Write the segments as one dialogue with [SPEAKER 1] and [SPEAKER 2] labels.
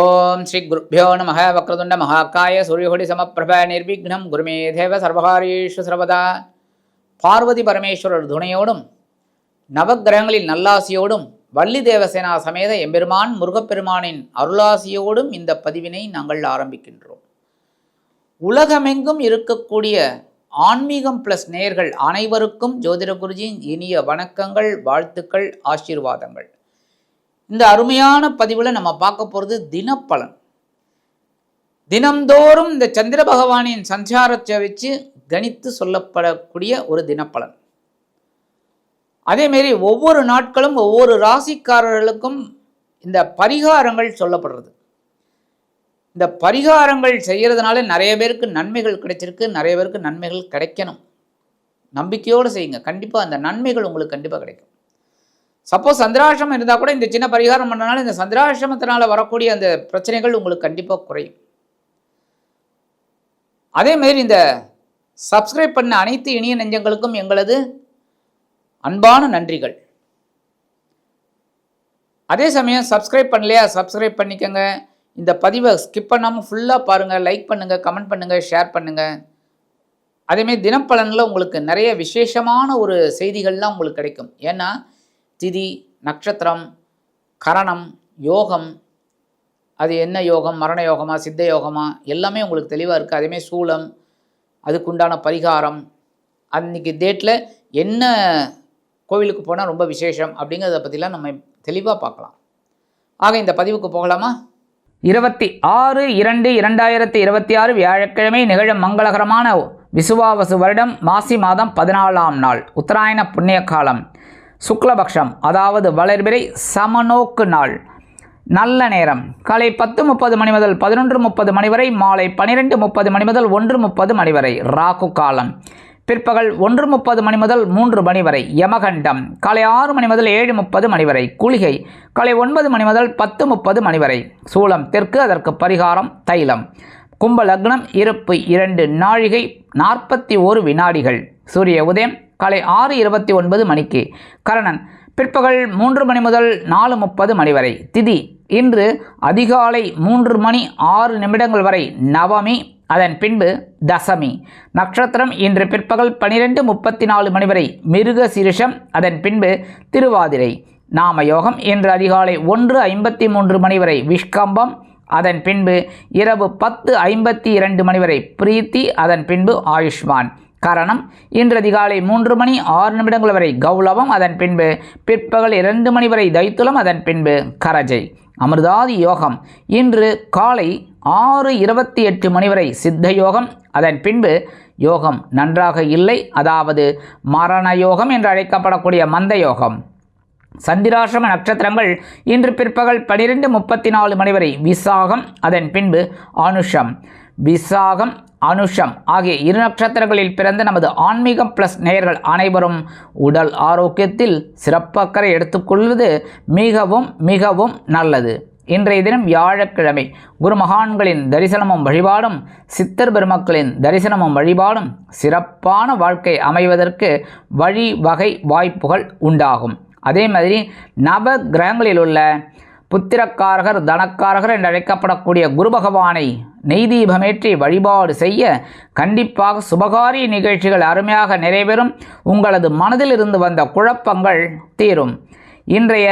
[SPEAKER 1] ஓம் ஸ்ரீ குருப்யோ நம வக்ரதுண்ட மகாகாய சூரியகோடி சமப்பிரப நிர்விக்னம் குருமே தேவ சர்வகாரீஷு சர்வதா. பார்வதி பரமேஸ்வரர் துணையோடும் நவக்கிரகங்களின் நல்லாசியோடும் வள்ளி தேவசேனா சமேத எம்பெருமான் முருகப்பெருமானின் அருளாசியோடும் இந்த பதிவினை நாங்கள் ஆரம்பிக்கின்றோம். உலகமெங்கும் இருக்கக்கூடிய ஆன்மீகம் பிளஸ் நேயர்கள் அனைவருக்கும் ஜோதிட குருஜியின் இனிய வணக்கங்கள், வாழ்த்துக்கள், ஆசீர்வாதங்கள். இந்த அருமையான பதிவில் நம்ம பார்க்க போகிறது தினப்பலன். தினம்தோறும் இந்த சந்திர பகவானின் சஞ்சாரத்தை வச்சு கணித்து சொல்லப்படக்கூடிய ஒரு தினப்பலன். அதேமாரி ஒவ்வொரு நாட்களும் ஒவ்வொரு ராசிக்காரர்களுக்கும் இந்த பரிகாரங்கள் சொல்லப்படுறது. இந்த பரிகாரங்கள் செய்கிறதுனால நிறைய பேருக்கு நன்மைகள் கிடைச்சிருக்கு, நிறைய பேருக்கு நன்மைகள் கிடைக்கணும். நம்பிக்கையோடு செய்யுங்க, கண்டிப்பாக அந்த நன்மைகள் உங்களுக்கு கண்டிப்பாக கிடைக்கும். சப்போஸ் சந்திராசிரமம் இருந்தால் கூட இந்த சின்ன பரிகாரம் பண்ணனால இந்த சந்திராசிரமத்தினால் வரக்கூடிய அந்த பிரச்சனைகள் உங்களுக்கு கண்டிப்பாக குறையும். அதேமாரி இந்த சப்ஸ்கிரைப் பண்ண அனைத்து இனிய நெஞ்சங்களுக்கும் எங்களது அன்பான நன்றிகள். அதே சமயம் சப்ஸ்கிரைப் பண்ணலையா, சப்ஸ்கிரைப் பண்ணிக்கோங்க. இந்த பதிவை ஸ்கிப் பண்ணாமல் ஃபுல்லாக பாருங்கள், லைக் பண்ணுங்கள், கமெண்ட் பண்ணுங்கள், ஷேர் பண்ணுங்கள். அதேமாரி தினப்பலனில் உங்களுக்கு நிறைய விசேஷமான ஒரு செய்திகள்லாம் உங்களுக்கு கிடைக்கும். ஏன்னா திதி, நட்சத்திரம், கரணம், யோகம், அது என்ன யோகம், மரண யோகமா, சித்த யோகமா, எல்லாமே உங்களுக்கு தெளிவாக இருக்குது. அதேமாதிரி சூலம், அதுக்குண்டான பரிகாரம், அன்றைக்கி டேட்டில் என்ன கோவிலுக்கு போனால் ரொம்ப விசேஷம் அப்படிங்கிறத பற்றிலாம் நம்ம தெளிவாக பார்க்கலாம். ஆக இந்த பதிவுக்கு போகலாமா? 26/2/2026 வியாழக்கிழமை நிகழும் மங்களகரமான விசுவாவசு வருடம் மாசி மாதம் 14ஆம் நாள், உத்தராயண புண்ணிய காலம், சுக்லபக்ஷம், அதாவது வளர்பிறை சமநோக்கு நாள். நல்ல நேரம் காலை 10:30 மணி முதல் 11:30 மணி வரை, மாலை 12:30 மணி முதல் 1:30 மணி வரை. ராகு காலம் பிற்பகல் 1:30 மணி முதல் 3 மணி வரை. யமகண்டம் காலை 6 மணி முதல் 7:30 மணி வரை. குளிகை காலை 9 மணி முதல் 10:30 மணி வரை. சூலம் தெற்கு, அதற்கு பரிகாரம் தைலம். கும்ப லக்னம், இருப்பு 2 நாழிகை 41 வினாடிகள். சூரிய உதயம் காலை 6:29 மணிக்கு. கரணன் பிற்பகல் 3 மணி முதல் 4:30 மணி வரை. திதி இன்று அதிகாலை 3 மணி 6 நிமிடங்கள் வரை நவமி, அதன் பின்பு தசமி. நட்சத்திரம் இன்று பிற்பகல் 12:34 மணி வரை மிருக சிருஷம், அதன் பின்பு திருவாதிரை. நாம யோகம் இன்று அதிகாலை 1:53 மணி வரை விஷ்கம்பம், அதன் பின்பு இரவு 10:52 மணி வரை பிரீத்தி, அதன் பின்பு ஆயுஷ்மான். கரணம் இன்று அதிகாலை 3 மணி 6 நிமிடங்கள் வரை கௌலவம், அதன் பின்பு பிற்பகல் 2 மணி வரை தைத்துலம், அதன் பின்பு கரஜை. அமிர்தாதி யோகம் இன்று காலை 6:28 மணி வரை சித்த யோகம், அதன் பின்பு யோகம் நன்றாக இல்லை, அதாவது மரண யோகம் என்று அழைக்கப்படக்கூடிய மந்த யோகம். சந்திராசிரம நட்சத்திரங்கள் இன்று பிற்பகல் 12:34 மணி வரை விசாகம், அதன் பின்பு அனுஷம். விசாகம், அனுஷம் ஆகிய 2 நட்சத்திரங்களில் பிறந்த நமது ஆன்மீகம் பிளஸ் நேயர்கள் அனைவரும் உடல் ஆரோக்கியத்தில் சிறப்பக்கறை எடுத்துக்கொள்வது மிகவும் மிகவும் நல்லது. இன்றைய தினம் வியாழக்கிழமை. குரு மகான்களின் தரிசனமும் வழிபாடும், சித்தர் பெருமக்களின் தரிசனமும் வழிபாடும் சிறப்பான வாழ்க்கை அமைவதற்கு வழிவகை வாய்ப்புகள் உண்டாகும். அதே மாதிரி நவ கிரகங்களில் உள்ள புத்திரக்காரகர், தனக்காரகர் என்று அழைக்கப்படக்கூடிய குரு பகவானை நெய்தீபமேற்றி வழிபாடு செய்ய கண்டிப்பாக சுபகாரிய நிகழ்ச்சிகள் அருமையாக நிறைவேறும். உங்களது மனதில் இருந்து வந்த குழப்பங்கள் தீரும். இன்றைய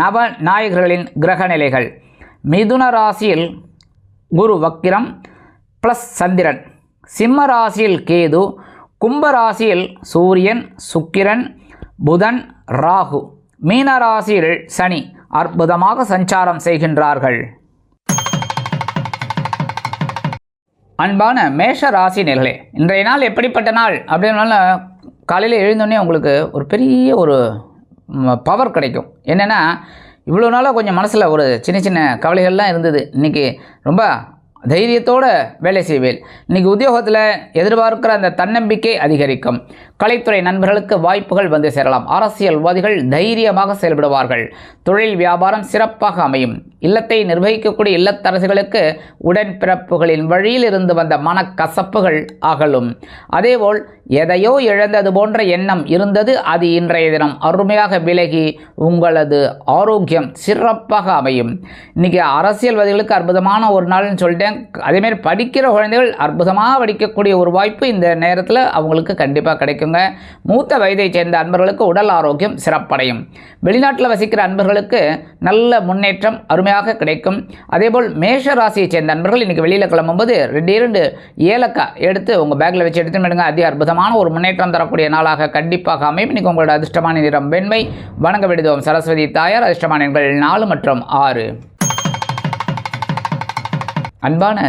[SPEAKER 1] நவ நாயகர்களின் கிரக நிலைகள். மிதுன ராசியில் குரு வக்கிரம் ப்ளஸ் சந்திரன், சிம்ம ராசியில் கேது, கும்ப ராசியில் சூரியன், சுக்கிரன், புதன், ராகு, மீன ராசியில் சனி அற்புதமாக சஞ்சாரம் செய்கின்றார்கள். அன்பான மேஷ ராசி நேயர்களே, இன்றைய நாள் எப்படிப்பட்ட நாள் அப்படின்னால காலையில் எழுந்தோடனே உங்களுக்கு ஒரு பெரிய ஒரு பவர் கிடைக்கும். என்னென்னா இவ்வளோ நாளாக கொஞ்சம் மனசில் ஒரு சின்ன சின்ன கவலைகள்லாம் இருந்தது. இன்றைக்கி ரொம்ப தைரியத்தோடு வேலை செய்வேன். இன்றைக்கி உத்தியோகத்தில் எதிர்பார்க்கிற அந்த தன்னம்பிக்கை அதிகரிக்கும். கலைத்துறை நண்பர்களுக்கு வாய்ப்புகள் வந்து சேரலாம். அரசியல்வாதிகள் தைரியமாக செயல்படுவார்கள். தொழில் வியாபாரம் சிறப்பாக அமையும். இல்லத்தை நிர்வகிக்கக்கூடிய இல்லத்தரசிகளுக்கு உடன்பிறப்புகளின் வழியில் இருந்து வந்த மனக்கசப்புகள் அகலும். அதேபோல் எதையோ இழந்தது போன்ற எண்ணம் இருந்தது, அது இன்றைய தினம் அருமையாக விலகி உங்களது ஆரோக்கியம் சிறப்பாக அமையும். இன்றைக்கி அரசியல்வாதிகளுக்கு அற்புதமான ஒரு நாள்னு சொல்லிட்டேன். அதேமாரி படிக்கிற குழந்தைகள் அற்புதமாக படிக்கக்கூடிய ஒரு வாய்ப்பு இந்த நேரத்தில் அவங்களுக்கு கண்டிப்பாக கிடைக்குங்க. மூத்த வயதை சேர்ந்த அன்பர்களுக்கு உடல் ஆரோக்கியம் சிறப்படையும். வெளிநாட்டில் வசிக்கிற அன்பர்களுக்கு நல்ல முன்னேற்றம் அருமையாக கிடைக்கும். அதேபோல் மேஷ ராசியை சேர்ந்த அன்பர்கள் இன்றைக்கி வெளியில் கிளம்பும்போது 2 ஏலக்காய் எடுத்து உங்கள் பேக்கில் வச்சு எடுத்து விடுங்க. அதி அற்புதமான ஒரு முன்னேற்றம் தரக்கூடிய நாளாக கண்டிப்பாக அமையும். இன்றைக்கி உங்களோட அதிர்ஷ்டமான நிறம் வெண்மை. வணங்க விடுதோம் சரஸ்வதி தாயார். அதிர்ஷ்டமான எண்கள் 4 மற்றும் 6. அன்பான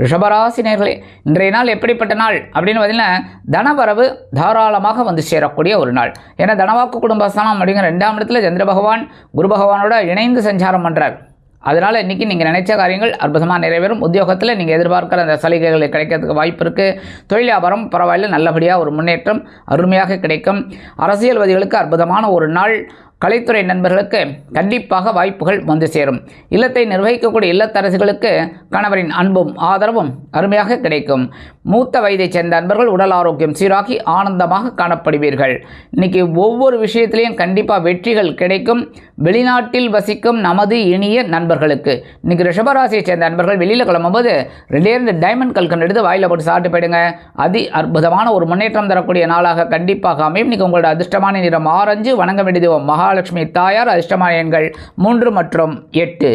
[SPEAKER 1] ரிஷபராசி நேயர்களே, இன்றைய நாள் எப்படிப்பட்ட நாள் அப்படின்னு பார்த்தீங்கன்னா, தனவரவு தாராளமாக வந்து சேரக்கூடிய ஒரு நாள். ஏன்னா தனவாக்கு குடும்பஸ்தானம் அப்படிங்கிற 2ஆம் இடத்துல சந்திர பகவான் குரு பகவானோட இணைந்து சஞ்சாரம் பண்ணுறார். அதனால் இன்றைக்கி நீங்கள் நினைச்ச காரியங்கள் அற்புதமாக நிறைவேறும். உத்தியோகத்தில் நீங்கள் எதிர்பார்க்குற அந்த சலுகைகள் கிடைக்கிறதுக்கு வாய்ப்பு இருக்குது. தொழில் வியாபாரம் பரவாயில்ல, நல்லபடியாக ஒரு முன்னேற்றம் அருமையாக கிடைக்கும். அரசியல்வாதிகளுக்கு அற்புதமான ஒரு நாள். கலைத்துறை நண்பர்களுக்கு கண்டிப்பாக வாய்ப்புகள் வந்து சேரும். இல்லத்தை நிர்வகிக்கக்கூடிய இல்லத்தரசிகளுக்கு கணவரின் அன்பும் ஆதரவும் அருமையாக கிடைக்கும். மூத்த வயதை சேர்ந்த அன்பர்கள் உடல் ஆரோக்கியம் சீராகி ஆனந்தமாக காணப்படுவீர்கள். இன்றைக்கி ஒவ்வொரு விஷயத்திலையும் கண்டிப்பாக வெற்றிகள் கிடைக்கும். வெளிநாட்டில் வசிக்கும் நமது இனிய நண்பர்களுக்கு இன்றைக்கி ரிஷபராசியை சேர்ந்த நண்பர்கள் வெளியில் கிளம்பும்போது 2 டைமண்ட் கல்கண்டு எடுத்து வாயில் போட்டு சாப்பிட்டு போயிடுங்க. அதி அற்புதமான ஒரு முன்னேற்றம் தரக்கூடிய நாளாக கண்டிப்பாக அமையும். இன்றைக்கி உங்களோட அதிர்ஷ்டமான நிறம் ஆரஞ்சு. வணங்க வேண்டியது மகாலட்சுமி தாயார். அதிர்ஷ்டமான எண்கள் 3 மற்றும் 8.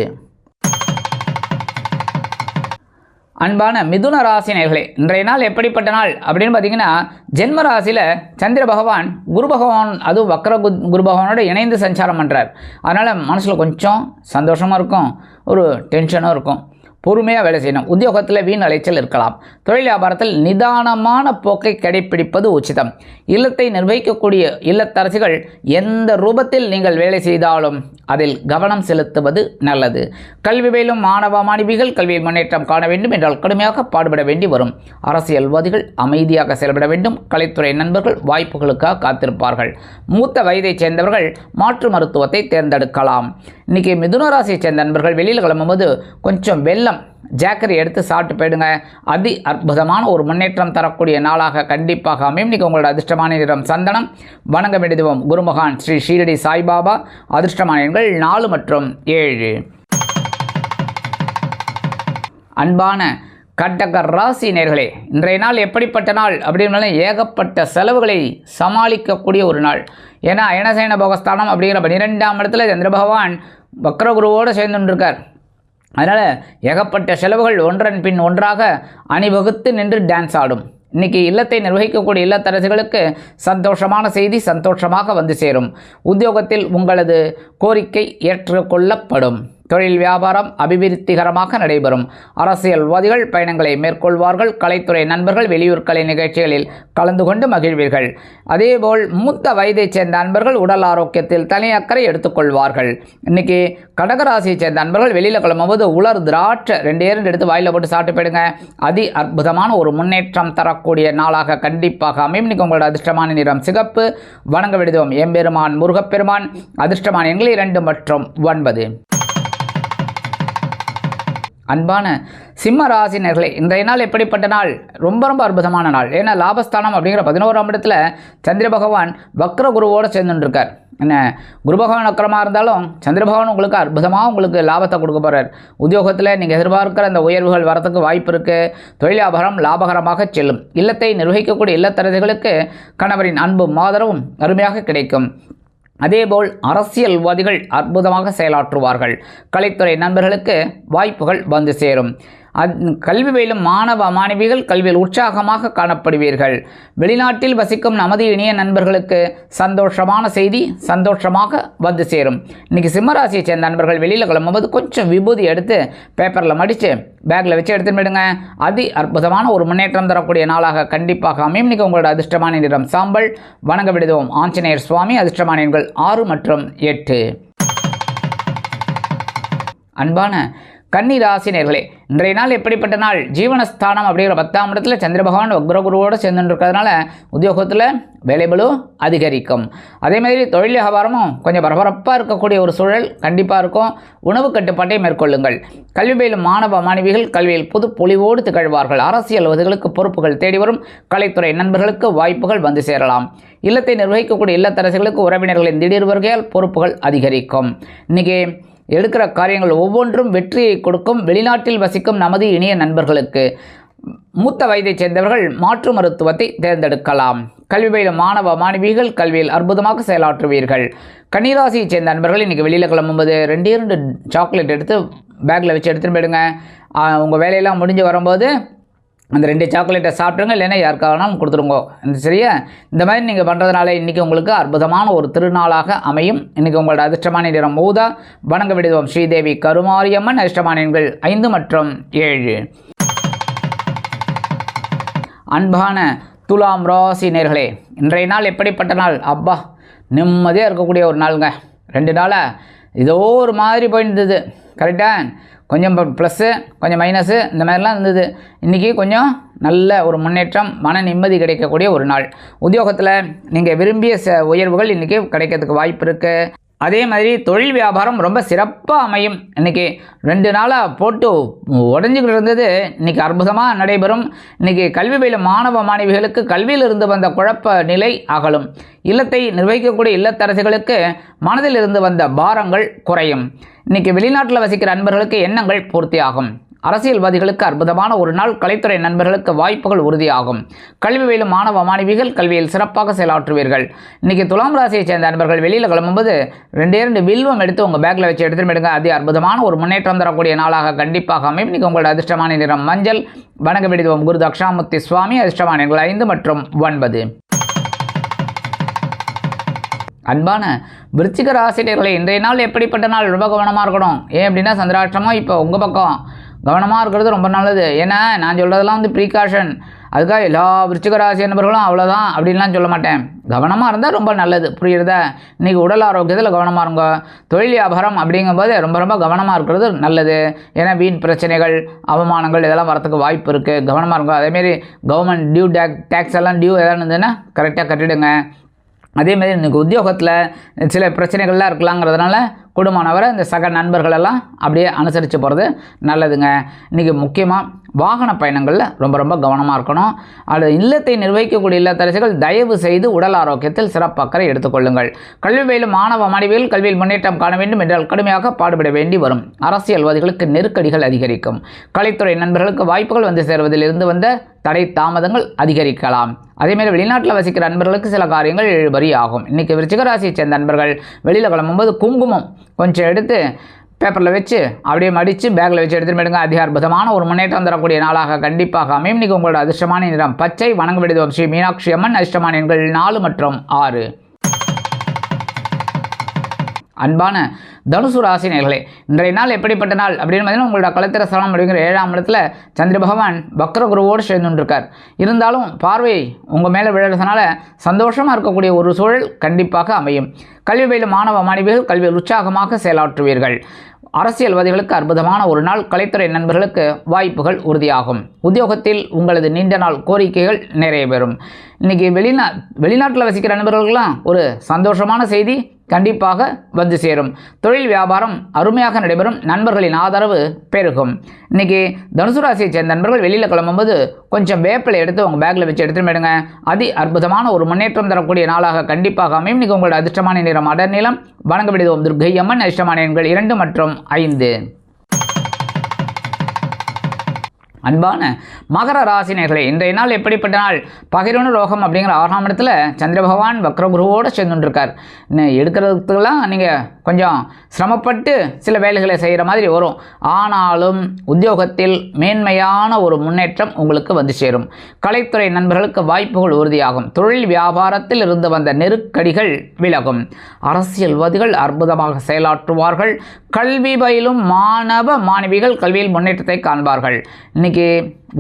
[SPEAKER 1] அன்பான மிதுன ராசி நேயர்களே, இன்றைய நாள் எப்படிப்பட்ட நாள் அப்படின்னு பார்த்தீங்கன்னா, ஜென்ம ராசியில் சந்திர பகவான் குரு பகவான், அதுவும் வக்ர குரு பகவானோட இணைந்து சஞ்சாரம் பண்ணுறார். அதனால் மனசில் கொஞ்சம் சந்தோஷமாக இருக்கும், ஒரு டென்ஷனும் இருக்கும். பொறுமையாக வேலை செய்யணும். உத்தியோகத்தில் வீண் அலைச்சல் இருக்கலாம். தொழில் வியாபாரத்தில் நிதானமான போக்கை கடைப்பிடிப்பது உச்சிதம். இல்லத்தை நிர்வகிக்கக்கூடிய இல்லத்தரசிகள் எந்த ரூபத்தில் நீங்கள் வேலை செய்தாலும் அதில் கவனம் செலுத்துவது நல்லது. கல்வி பயிலும் மாணவ மாணவிகள் கல்வியில் முன்னேற்றம் காண வேண்டும் என்றால் கடுமையாக பாடுபட வேண்டி வரும். அரசியல்வாதிகள் அமைதியாக செயல்பட வேண்டும். கலைத்துறை நண்பர்கள் வாய்ப்புகளுக்காக காத்திருப்பார்கள். மூத்த வயதைச் சேர்ந்தவர்கள் மாற்று மருத்துவத்தை தேர்ந்தெடுக்கலாம். இன்றைக்கி மிதுன ராசியை சேர்ந்த நண்பர்கள் வெளியில் கிளம்பும்போது கொஞ்சம் ஜாக்கரி எடுத்து சாப்பிட்டு போயிடுங்க. அதி அற்புதமான ஒரு முன்னேற்றம் தரக்கூடிய நாளாக கண்டிப்பாக அமையும். இன்றைக்கி உங்களோட அதிர்ஷ்டமான நிறம் சந்தனம். வணங்க வேண்டியதும் குருமகான் ஸ்ரீ ஷீரடி சாய்பாபா. அதிர்ஷ்டமான எண்கள் 4 மற்றும் 7. அன்பான கடக ராசி நேயர்களே, இன்றைய நாள் எப்படிப்பட்ட நாள் அப்படின்னால ஏகப்பட்ட செலவுகளை சமாளிக்கக்கூடிய ஒரு நாள். ஏன்னா அயனசேன போகஸ்தானம் அப்படிங்கிற 12ஆம் இடத்துல சந்திர பகவான் வக்ரகுருவோடு சேர்ந்துருக்கார். அதனால் ஏகப்பட்ட செலவுகள் ஒன்றன் பின் ஒன்றாக அணிவகுத்து நின்று டான்ஸ் ஆடும். இன்றைக்கி இல்லத்தை நிர்வகிக்கக்கூடிய இல்லத்தரசிகளுக்கு சந்தோஷமான செய்தி சந்தோஷமாக வந்து சேரும். உத்தியோகத்தில் உங்களது கோரிக்கை ஏற்றுக்கொள்ளப்படும். தொழில் வியாபாரம் அபிவிருத்திகரமாக நடைபெறும். அரசியல்வாதிகள் பயணங்களை மேற்கொள்வார்கள். கலைத்துறை நண்பர்கள் வெளியூர் கலை நிகழ்ச்சிகளில் கலந்து கொண்டு மகிழ்வீர்கள். அதேபோல் மூத்த வயதைச் சேர்ந்த நண்பர்கள் உடல் ஆரோக்கியத்தில் தனி அக்கறை எடுத்துக்கொள்வார்கள். இன்றைக்கி கடகராசியை சேர்ந்த நண்பர்கள் வெளியில் கிளம்பும்போது உலர் திராட்சை 2 எடுத்து வாயில் போட்டு சாப்பிட்டு போயிடுங்க. அதி அற்புதமான ஒரு முன்னேற்றம் தரக்கூடிய நாளாக கண்டிப்பாக அமையும். இன்றைக்கி உங்களோட அதிர்ஷ்டமான நிறம் சிகப்பு. வணங்க விடுதோம் எம்பெருமான் முருகப்பெருமான். அதிர்ஷ்டமான எண்கள் 2 மற்றும் 9. அன்பான சிம்ம ராசினர்களே, இன்றைய நாள் எப்படிப்பட்ட நாள்? ரொம்ப அற்புதமான நாள். ஏன்னா லாபஸ்தானம் அப்படிங்கிற 11ஆம் இடத்துல சந்திர பகவான் வக்ர குருவோடு சேர்ந்துருக்கார். என்ன குரு பகவான் வக்கரமாக இருந்தாலும் சந்திர பகவான் உங்களுக்கு அற்புதமாக உங்களுக்கு லாபத்தை கொடுக்க போகிறார். உத்தியோகத்தில் நீங்கள் எதிர்பார்க்கிற அந்த உயர்வுகள் வரத்துக்கு வாய்ப்பு இருக்குது. தொழில் வியாபாரம் லாபகரமாக செல்லும். இல்லத்தை நிர்வகிக்கக்கூடிய இல்லத்தரசிகளுக்கு கணவரின் அன்பும் ஆதரவும் அருமையாக கிடைக்கும். அதேபோல் அரசியல்வாதிகள் அற்புதமாக செயலாற்றுவார்கள். கலைத்துறை நண்பர்களுக்கு வாய்ப்புகள் வந்து சேரும். கல்வி பயிலும் மாணவ மாணவிகள் கல்வியில் உற்சாகமாக காணப்படுவீர்கள். வெளிநாட்டில் வசிக்கும் நமது இனிய நண்பர்களுக்கு சந்தோஷமான செய்தி சந்தோஷமாக வந்து சேரும். இன்றைக்கி சிம்மராசியை சேர்ந்த நண்பர்கள் வெளியில் கிளம்பும்போது கொஞ்சம் விபூதி எடுத்து பேப்பரில் மடித்து பேக்கில் வச்சு எடுத்துன்னு போயிடுங்க. அதி அற்புதமான ஒரு முன்னேற்றம் தரக்கூடிய நாளாக கண்டிப்பாக அமையும். இன்றைக்கி உங்களோட அதிர்ஷ்டமான நிறம் சாம்பல். வணங்க விடுதோம் ஆஞ்சநேயர் சுவாமி. அதிர்ஷ்டமான எண்கள் 6 மற்றும் 8. அன்பான கன்னி ராசினியர்களே, இன்றைய நாள் எப்படிப்பட்ட நாள்? ஜீவனஸ்தானம் அப்படிங்கிற 10ஆம் இடத்துல சந்திர பகவான் வக்ரகுருவோடு சேர்ந்துட்டு இருக்கிறதுனால உத்தியோகத்தில் வேலைபளு அதிகரிக்கும். அதே மாதிரி தொழில் வியாபாரமும் கொஞ்சம் பரபரப்பாக இருக்கக்கூடிய ஒரு சூழல் கண்டிப்பாக இருக்கும். உணவு கட்டுப்பாட்டை மேற்கொள்ளுங்கள். கல்வி பயிலும் மாணவ மாணவிகள் கல்வியில் புது பொலிவோடு திகழ்வார்கள். அரசியல்வாதிகளுக்கு பொறுப்புகள் தேடி வரும். கலைத்துறை நண்பர்களுக்கு வாய்ப்புகள் வந்து சேரலாம். இல்லத்தை நிர்வகிக்கக்கூடிய இல்லத்தரசிகளுக்கு உறவினர்களின் திடீர் வருகையால் பொறுப்புகள் அதிகரிக்கும். இன்றைக்கி எடுக்கிற காரியங்கள் ஒவ்வொன்றும் வெற்றியை கொடுக்கும். வெளிநாட்டில் வசிக்கும் நமது இனிய நண்பர்களுக்கு மூத்த வயதைச் சேர்ந்தவர்கள் மாற்று மருத்துவத்தை தேர்ந்தெடுக்கலாம். கல்வி பயிலும் மாணவ மாணவிகள் கல்வியில் அற்புதமாக செயலாற்றுவீர்கள். கன்னிராசியைச் சேர்ந்த நண்பர்கள் இன்றைக்கி வெளியில் கிளம்பும்போது 2 சாக்லேட் எடுத்து பேக்கில் வச்சு எடுத்துகிட்டு போயிடுங்க. உங்கள் வேலையெல்லாம் முடிஞ்சு வரும்போது அந்த 2 சாக்லேட்டை சாப்பிட்ருங்க, இல்லைன்னா யாருக்காகணும் கொடுத்துருங்க. சரியா? இந்த மாதிரி நீங்கள் பண்ணுறதுனால இன்றைக்கி உங்களுக்கு அற்புதமான ஒரு திருநாளாக அமையும். இன்றைக்கி உங்களோட அதிர்ஷ்டமான நிறம் ஊதா. வணங்க விடுவோம் ஸ்ரீதேவி கருமாரியம்மன். அதிர்ஷ்டமான எண்கள் 5 மற்றும் 7. அன்பான துலாம் ராசி நேயர்களே, இன்றைய நாள் எப்படிப்பட்ட நாள்? அப்பா, நிம்மதியாக இருக்கக்கூடிய ஒரு நாளுங்க. 2 நாளாக ஏதோ ஒரு மாதிரி போயிருந்தது. கரெக்டாக கொஞ்சம் ப்ளஸ்ஸு கொஞ்சம் மைனஸு இந்த மாதிரிலாம் இருந்தது. இன்றைக்கி கொஞ்சம் நல்ல ஒரு முன்னேற்றம், மன நிம்மதி கிடைக்கக்கூடிய ஒரு நாள். உத்தியோகத்தில் நீங்கள் விரும்பிய உயர்வுகள் இன்றைக்கி கிடைக்கிறதுக்கு வாய்ப்பு இருக்குது. அதே மாதிரி தொழில் வியாபாரம் ரொம்ப சிறப்பாக அமையும். இன்றைக்கி 2 நாளாக போட்டு உடஞ்சிக்கிட்டு இருந்தது இன்றைக்கி அற்புதமாக நடைபெறும். இன்றைக்கி கல்வி பயிலும் மாணவ மாணவிகளுக்கு கல்வியில் இருந்து வந்த குழப்ப நிலை அகலும். இல்லத்தை நிர்வகிக்கக்கூடிய இல்லத்தரசிகளுக்கு மனதில் இருந்து வந்த பாரங்கள் குறையும். இன்றைக்கி வெளிநாட்டில் வசிக்கிற நண்பர்களுக்கு எண்ணங்கள் பூர்த்தியாகும். அரசியல்வாதிகளுக்கு அற்புதமான ஒரு நாள். கலைத்துறை நண்பர்களுக்கு வாய்ப்புகள் உறுதியாகும். கல்வி பயிலும் மாணவ மாணவிகள் கல்வியில் சிறப்பாக செயலாற்றுவீர்கள். இன்றைக்கி துலாம் ராசியை சேர்ந்த நண்பர்கள் வெளியில் கிளம்பும்போது 2 வில்வம் எடுத்து உங்கள் பேக்கில் வச்சு எடுத்துகிட்டு போயிடுங்க. அது அற்புதமான ஒரு முன்னேற்றம் தரக்கூடிய நாளாக கண்டிப்பாக அமையும். இன்றைக்கி உங்களோட அதிர்ஷ்டமான நிறம் மஞ்சள். வணங்க விடுவோம் குரு தக்ஷாமூர்த்தி சுவாமி. அதிர்ஷ்டமான எண்கள் 5 மற்றும் 9. அன்பான விருச்சிக ராசினியர்களே, இன்றைய நாள் எப்படிப்பட்ட நாள்? ரொம்ப கவனமாக இருக்கணும். ஏன் அப்படின்னா சந்திராஷ்டமம் இப்போ உங்கள் பக்கம். கவனமாக இருக்கிறது ரொம்ப நல்லது. ஏன்னா நான் சொல்கிறதெல்லாம் ப்ரீகாஷன். அதுக்காக எல்லா விருச்சிக ராசி நண்பர்களும் அவ்வளோதான் அப்படின்லாம் சொல்ல மாட்டேன். கவனமாக இருந்தால் ரொம்ப நல்லது. புரியுறதா? இன்றைக்கி உடல் ஆரோக்கியத்தில் கவனமாக இருங்க. தொழில் வியாபாரம் அப்படிங்கும்போது ரொம்ப கவனமாக இருக்கிறது நல்லது. ஏன்னா வீண் பிரச்சனைகள், அவமானங்கள் இதெல்லாம் வரத்துக்கு வாய்ப்பு இருக்குது. கவனமாக இருங்க. அதேமாரி கவர்மெண்ட் டியூ டேக்ஸ் எல்லாம் டியூ எதாவது இருந்ததுன்னா கரெக்டாக கட்டிடுங்க. அதேமாதிரி இன்றைக்கி உத்தியோகத்தில் சில பிரச்சனைகள்லாம் இருக்கலாங்கிறதுனால குடும்பமானவரை இந்த சக நண்பர்களெல்லாம் அப்படியே அனுசரித்து போகிறது நல்லதுங்க. இன்றைக்கி முக்கியமாக வாகன பயணங்களில் ரொம்ப கவனமாக இருக்கணும். அது இல்லத்தை நிர்வகிக்கக்கூடிய இல்லத்தரசிகள் தயவு செய்து உடல் ஆரோக்கியத்தில் சிறப்பக்கறை எடுத்துக்கொள்ளுங்கள். கல்வி பயிலும் மாணவ மாணவிகள் கல்வியில் முன்னேற்றம் காண வேண்டும் என்றால் கடுமையாக பாடுபட வேண்டி வரும். அரசியல்வாதிகளுக்கு நெருக்கடிகள் அதிகரிக்கும். கலைத்துறை நண்பர்களுக்கு வாய்ப்புகள் வந்து சேருவதில் இருந்து வந்த தடை தாமதங்கள் அதிகரிக்கலாம். அதேமாதிரி வெளிநாட்டில் வசிக்கிற நண்பர்களுக்கு சில காரியங்கள் இழுபறி ஆகும். இன்றைக்கி விருச்சிக ராசியை சேர்ந்த நண்பர்கள் வெளியில் கிளம்பும்போது குங்குமம் கொஞ்சம் எடுத்து பேப்பரில் வச்சு அப்படியே மடித்து பேக்கில் வச்சு எடுத்துகிட்டு போயிடுங்க. அதிக அற்புதமான ஒரு முன்னேற்றம் தரக்கூடிய நாளாக கண்டிப்பாக அமையும். இன்றைக்கி உங்களோட அதிர்ஷ்டமான நிறம் பச்சை. வணங்க விடுவோம் ஸ்ரீ மீனாட்சி அம்மன். அதிர்ஷ்டமான எண்கள் 4 மற்றும் 6. அன்பான தனுசு ராசி நேயர்களே, இன்றைய நாள் எப்படிப்பட்ட நாள் அப்படின்னு பார்த்தீங்கன்னா உங்களோட கலத்திர ஸ்தானம் அப்படிங்கிற 7ஆம் இடத்துல சந்திர பகவான் வக்ர குருவோடு சேர்ந்துருக்கார். இருந்தாலும் பார்வை உங்கள் மேலே விழுறதுனால சந்தோஷமாக இருக்கக்கூடிய ஒரு சூழல் கண்டிப்பாக அமையும். கல்வி பயிலும் மாணவ மாணவிகள் கல்வியில் உற்சாகமாக செயலாற்றுவீர்கள். அரசியல்வாதிகளுக்கு அற்புதமான ஒரு நாள். கலைத்துறை நண்பர்களுக்கு வாய்ப்புகள் உறுதியாகும். உத்தியோகத்தில் உங்களது நீண்ட நாள் கோரிக்கைகள் நிறைவேறும். இன்றைக்கி வெளிநாட்டில் வசிக்கிற நண்பர்களுக்கெல்லாம் ஒரு சந்தோஷமான செய்தி கண்டிப்பாக வந்து சேரும். தொழில் வியாபாரம் அருமையாக நடைபெறும். நண்பர்களின் ஆதரவு பெருகும். இன்றைக்கி தனுசு ராசியை சேர்ந்த நண்பர்கள் வெளியில் கிளம்பும்போது கொஞ்சம் வேப்பிலை எடுத்து உங்கள் பேக்கில் வச்சு எடுத்துகிட்டு போயிடுங்க. அதி அற்புதமான ஒரு முன்னேற்றம் தரக்கூடிய நாளாக கண்டிப்பாக அமையும். இன்றைக்கி உங்களோட அதிர்ஷ்டமான நிறம் அடர் நிலம். வணங்க விடுவோம் துர்க்கை அம்மன். அதிர்ஷ்டமான எண்கள் 2 மற்றும் 5. அன்பான மகர ராசி நேயர்களே, இன்றைய நாள் எப்படிப்பட்ட நாள்? பகிரனு ரோகம் அப்படிங்கிற 6ஆம் இடத்துல சந்திர பகவான் வக்ரகுருவோடு சேர்ந்துட்டுருக்கார். எடுக்கிறதுக்கெல்லாம் நீங்கள் கொஞ்சம் சிரமப்பட்டு சில வேலைகளை செய்கிற மாதிரி வரும். ஆனாலும் உத்தியோகத்தில் மேன்மையான ஒரு முன்னேற்றம் உங்களுக்கு வந்து சேரும். கலைத்துறை நண்பர்களுக்கு வாய்ப்புகள் உறுதியாகும். தொழில் வியாபாரத்தில் இருந்து வந்த நெருக்கடிகள் விலகும். அரசியல்வாதிகள் அற்புதமாக செயலாற்றுவார்கள். கல்வி பயிலும் மாணவ மாணவிகள் கல்வியில் முன்னேற்றத்தை காண்பார்கள். இன்றைக்கி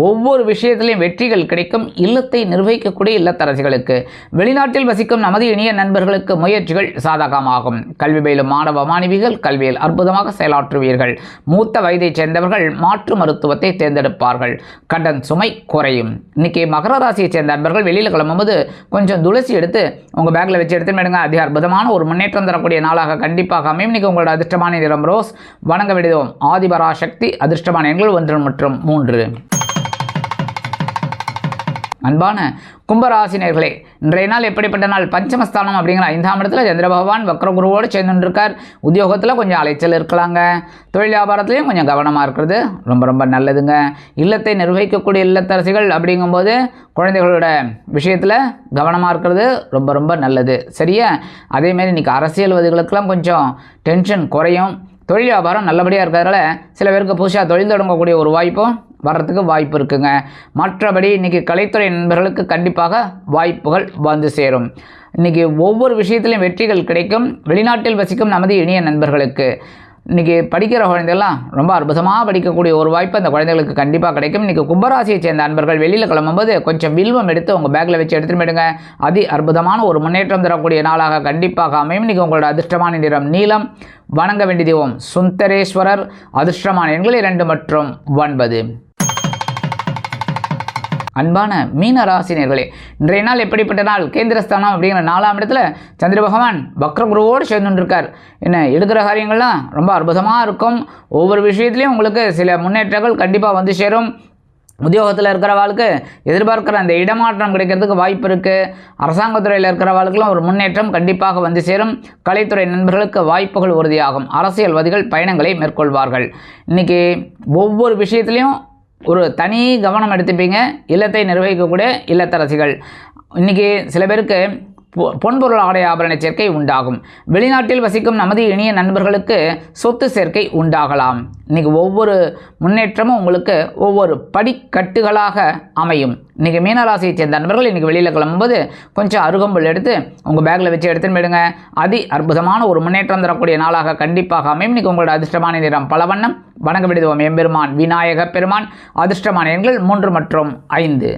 [SPEAKER 1] ஒவ்வொரு விஷயத்திலையும் வெற்றிகள் கிடைக்கும். இல்லத்தை நிர்வகிக்கக்கூடிய இல்லத்தரசிகளுக்கு, வெளிநாட்டில் வசிக்கும் நமது இனிய நண்பர்களுக்கு முயற்சிகள் சாதகமாகும். கல்வி பயிலும் மாணவ மாணவிகள் கல்வியில் அற்புதமாக செயலாற்றுவீர்கள். மூத்த வயதைச் சேர்ந்தவர்கள் மாற்று மருத்துவத்தை தேர்ந்தெடுப்பார்கள். கடன் சுமை குறையும். இன்னைக்கு மகர ராசியை சேர்ந்த நண்பர்கள் வெளியில் கிளம்பும்போது கொஞ்சம் துளசி எடுத்து உங்கள் பேக்கில் வச்சு எடுத்து மேடுங்க. அதிக அற்புதமான ஒரு முன்னேற்றம் தரக்கூடிய நாளாக கண்டிப்பாக அமையும். இன்னைக்கு உங்களோட அதிர்ஷ்டமான நிறம் ரோஸ். வணங்க விடுவோம் ஆதிபராசக்தி. அதிர்ஷ்டமான எண்கள் 1 மற்றும் 3. அன்பான கும்பராசினியர்களே, இன்றைய நாள் எப்படிப்பட்ட நாள்? பஞ்சமஸ்தானம் அப்படிங்கிற 5ஆம் இடத்துல சந்திர பகவான் வக்ரகுருவோடு சேர்ந்துருக்கார். உத்தியோகத்தில் கொஞ்சம் அலைச்சல் இருக்கலாங்க. தொழில் வியாபாரத்துலேயும் கொஞ்சம் கவனமாக இருக்கிறது ரொம்ப ரொம்ப நல்லதுங்க. இல்லத்தை நிர்வகிக்கக்கூடிய இல்லத்தரசிகள் அப்படிங்கும்போது குழந்தைகளோட விஷயத்தில் கவனமாக இருக்கிறது ரொம்ப ரொம்ப நல்லது. சரியா? அதேமாரி இன்றைக்கி அரசியல்வாதிகளுக்கெல்லாம் கொஞ்சம் டென்ஷன் குறையும். தொழில் வியாபாரம் நல்லபடியாக இருக்கிறதால சில பேருக்கு புதுசாக தொழில் தொடங்கக்கூடிய ஒரு வாய்ப்பும் வர்றதுக்கு வாய்ப்பு இருக்குங்க. மற்றபடி இன்றைக்கி கலைத்துறை நண்பர்களுக்கு கண்டிப்பாக வாய்ப்புகள் வந்து சேரும். இன்றைக்கி ஒவ்வொரு விஷயத்திலையும் வெற்றிகள் கிடைக்கும். வெளிநாட்டில் வசிக்கும் நமது இனிய நண்பர்களுக்கு இன்றைக்கி படிக்கிற குழந்தைகள்லாம் ரொம்ப அற்புதமாக படிக்கக்கூடிய ஒரு வாய்ப்பு அந்த குழந்தைகளுக்கு கண்டிப்பாக கிடைக்கும். இன்றைக்கி கும்பராசியை சேர்ந்த நண்பர்கள் வெளியில் கிளம்பும்போது கொஞ்சம் வில்வம் எடுத்து உங்கள் பேக்கில் வச்சு எடுத்துகிட்டு போயிடுங்க. அற்புதமான ஒரு முன்னேற்றம் தரக்கூடிய நாளாக கண்டிப்பாக அமையும். இன்றைக்கி உங்களோட அதிர்ஷ்டமான நிறம் நீலம். வணங்க வேண்டிய தெய்வம் சுந்தரேஸ்வரர். அதிர்ஷ்டமான எண்கள் 2 மற்றும் 9. அன்பான மீன ராசினியர்களே, இன்றைய நாள் எப்படிப்பட்ட நாள்? கேந்திரஸ்தானம் அப்படிங்கிற 4ஆம் இடத்துல சந்திர பகவான் வக்ரகுருவோடு சேர்ந்துருக்கார். என்ன எடுக்கிற காரியங்கள்லாம் ரொம்ப அற்புதமாக இருக்கும். ஒவ்வொரு விஷயத்துலையும் உங்களுக்கு சில முன்னேற்றங்கள் கண்டிப்பாக வந்து சேரும். உத்தியோகத்தில் இருக்கிறவாளுக்கு எதிர்பார்க்குற அந்த இடமாற்றம் கிடைக்கிறதுக்கு வாய்ப்பு இருக்குது. அரசாங்கத்துறையில் இருக்கிறவாளுக்கெல்லாம் ஒரு முன்னேற்றம் கண்டிப்பாக வந்து சேரும். கலைத்துறை நண்பர்களுக்கு வாய்ப்புகள் உறுதியாகும். அரசியல்வாதிகள் பயணங்களை மேற்கொள்வார்கள். இன்றைக்கி ஒவ்வொரு விஷயத்துலையும் ஒரு தனி கவனம் எடுத்துப்பீங்க. இல்லத்தை நிர்வகிக்கக்கூடிய இல்லத்தரசிகள் இன்றைக்கி சில பேருக்கு பொன்பொருள் ஆடை ஆபரண சேர்க்கை உண்டாகும். வெளிநாட்டில் வசிக்கும் நமது இனிய நண்பர்களுக்கு சொத்து சேர்க்கை உண்டாகலாம். இன்றைக்கி ஒவ்வொரு முன்னேற்றமும் உங்களுக்கு ஒவ்வொரு படிக்கட்டுகளாக அமையும். இன்றைக்கி மீனராசியை சேர்ந்த நண்பர்கள் இன்றைக்கி வெளியில் கிளம்பும்போது கொஞ்சம் அருகம்புல் எடுத்து உங்கள் பேக்கில் வச்சு எடுத்துன்னு போயிடுங்க. அற்புதமான ஒரு முன்னேற்றம் தரக்கூடிய நாளாக கண்டிப்பாக அமையும். இன்றைக்கி உங்களோட அதிர்ஷ்டமான நிறம் பலவண்ணம். வணங்க விடுவோம் எம்பெருமான் விநாயக பெருமான். அதிர்ஷ்டமான எண்கள் 3 மற்றும் 5.